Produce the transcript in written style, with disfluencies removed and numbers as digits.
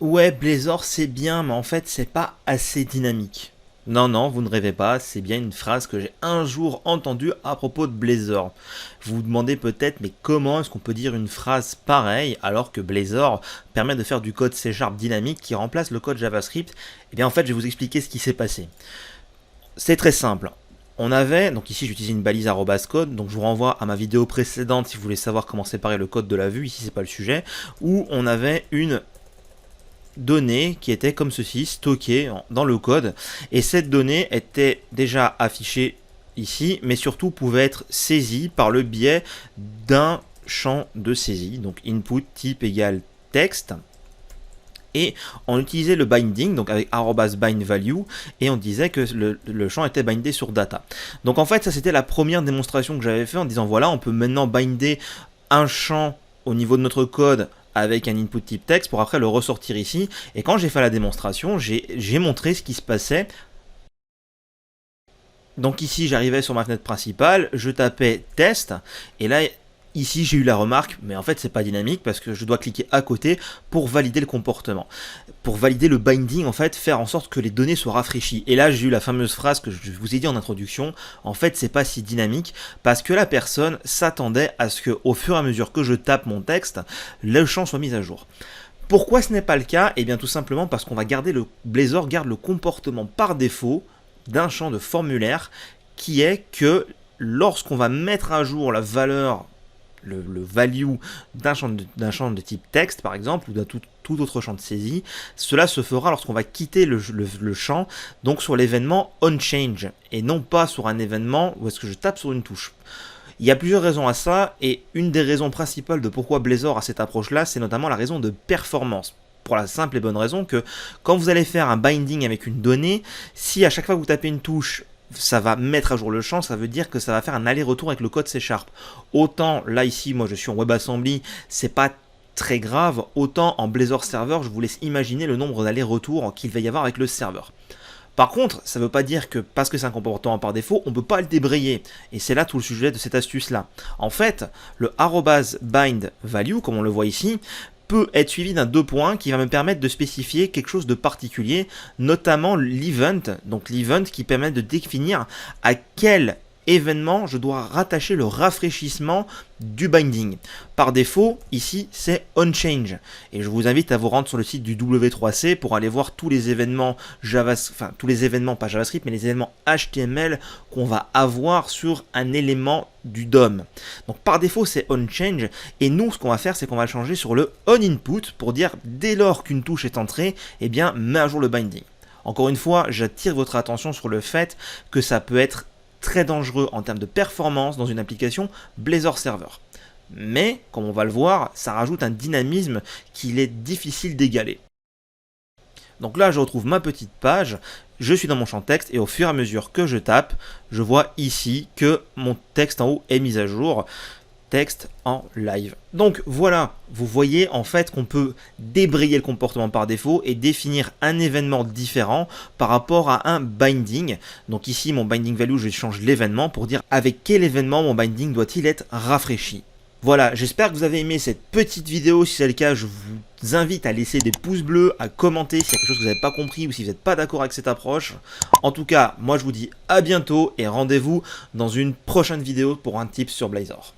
Ouais, Blazor c'est bien, mais en fait c'est pas assez dynamique. Non, non, vous ne rêvez pas, c'est bien une phrase que j'ai un jour entendue à propos de Blazor. Vous vous demandez peut-être, mais comment est-ce qu'on peut dire une phrase pareille alors que Blazor permet de faire du code C# dynamique qui remplace le code JavaScript? Eh bien en fait je vais vous expliquer ce qui s'est passé. C'est très simple. On avait, donc ici j'utilise une balise @code, donc je vous renvoie à ma vidéo précédente si vous voulez savoir comment séparer le code de la vue, ici c'est pas le sujet, où on avait une donnée qui était comme ceci, stockée dans le code, et cette donnée était déjà affichée ici, mais surtout pouvait être saisie par le biais d'un champ de saisie, donc input type égale texte, et on utilisait le binding, donc avec @bindValue, et on disait que le champ était bindé sur data. Donc en fait ça c'était la première démonstration que j'avais fait en disant voilà on peut maintenant binder un champ au niveau de notre code avec un input type texte pour après le ressortir ici. Et quand j'ai fait la démonstration, j'ai montré ce qui se passait. Donc ici j'arrivais sur ma fenêtre principale, je tapais test, et là ici j'ai eu la remarque, mais en fait c'est pas dynamique parce que je dois cliquer à côté pour valider le comportement. Pour valider le binding, en fait, faire en sorte que les données soient rafraîchies. Et là j'ai eu la fameuse phrase que je vous ai dit en introduction, en fait c'est pas si dynamique parce que la personne s'attendait à ce que au fur et à mesure que je tape mon texte, le champ soit mis à jour. Pourquoi ce n'est pas le cas? Eh bien tout simplement parce qu'on va garder Blazor garde le comportement par défaut d'un champ de formulaire qui est que lorsqu'on va mettre à jour la valeur, le value d'un champ de type texte par exemple ou d'un tout autre champ de saisie, cela se fera lorsqu'on va quitter le champ, donc sur l'événement onChange et non pas sur un événement où est-ce que je tape sur une touche. Il y a plusieurs raisons à ça, et une des raisons principales de pourquoi Blazor a cette approche-là, c'est notamment la raison de performance. Pour la simple et bonne raison que quand vous allez faire un binding avec une donnée, si à chaque fois que vous tapez une touche, ça va mettre à jour le champ, ça veut dire que ça va faire un aller-retour avec le code C#. Autant, là ici, moi je suis en WebAssembly, c'est pas très grave, autant en Blazor Server, je vous laisse imaginer le nombre d'allers-retours qu'il va y avoir avec le serveur. Par contre, ça ne veut pas dire que parce que c'est un comportement par défaut, on ne peut pas le débrayer. Et c'est là tout le sujet de cette astuce-là. En fait, le @bindValue, comme on le voit ici, peut être suivi d'un deux points qui va me permettre de spécifier quelque chose de particulier, notamment l'event, donc l'event qui permet de définir à quel événement je dois rattacher le rafraîchissement du binding. Par défaut, ici c'est onChange. Et je vous invite à vous rendre sur le site du W3C pour aller voir tous les événements tous les événements, pas JavaScript, mais les événements HTML qu'on va avoir sur un élément du DOM. Donc par défaut c'est onChange, et nous ce qu'on va faire c'est qu'on va le changer sur le onInput pour dire dès lors qu'une touche est entrée, eh bien met à jour le binding. Encore une fois, j'attire votre attention sur le fait que ça peut être très dangereux en termes de performance dans une application Blazor Server. Mais, comme on va le voir, ça rajoute un dynamisme qu'il est difficile d'égaler. Donc là, je retrouve ma petite page, je suis dans mon champ texte, et au fur et à mesure que je tape, je vois ici que mon texte en haut est mis à jour. Texte en live. Donc voilà, vous voyez en fait qu'on peut débrayer le comportement par défaut et définir un événement différent par rapport à un binding. Donc ici mon binding value, je change l'événement pour dire avec quel événement mon binding doit-il être rafraîchi. Voilà, j'espère que vous avez aimé cette petite vidéo. Si c'est le cas, je vous invite à laisser des pouces bleus, à commenter s'il y a quelque chose que vous n'avez pas compris ou si vous n'êtes pas d'accord avec cette approche. En tout cas, moi je vous dis à bientôt et rendez-vous dans une prochaine vidéo pour un tip sur Blazor.